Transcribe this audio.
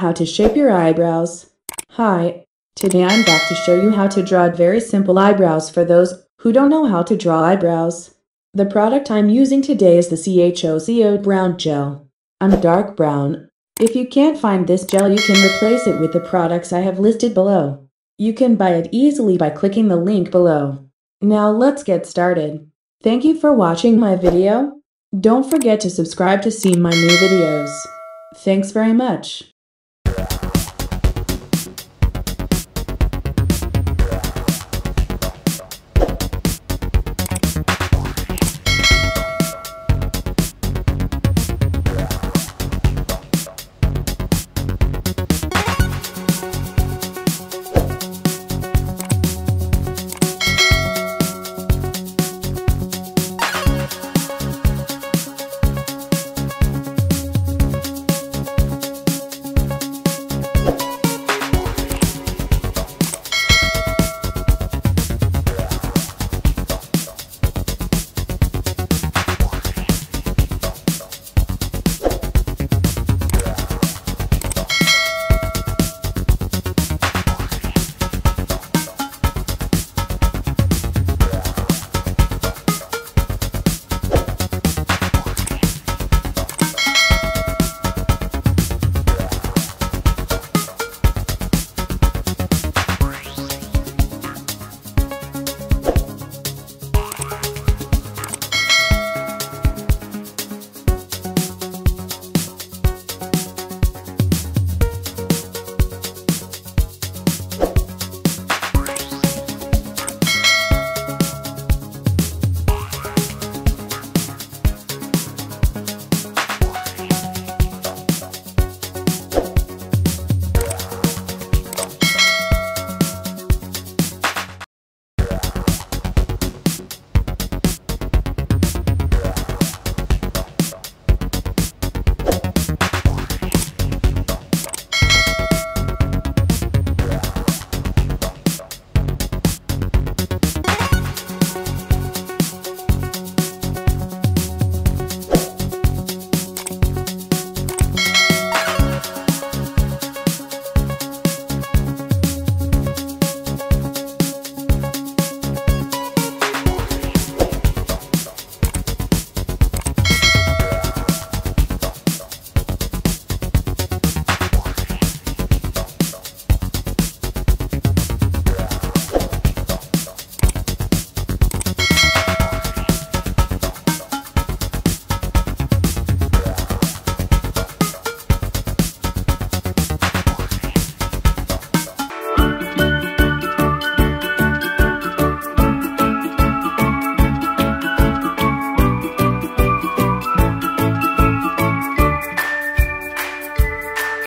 how to shape your eyebrows. Hi, today I'm back to show you how to draw very simple eyebrows for those who don't know how to draw eyebrows. The product I'm using today is the CHOCO Brown Gel. I'm dark brown. If you can't find this gel, you can replace it with the products I have listed below. You can buy it easily by clicking the link below. Now let's get started. Thank you for watching my video. Don't forget to subscribe to see my new videos. Thanks very much.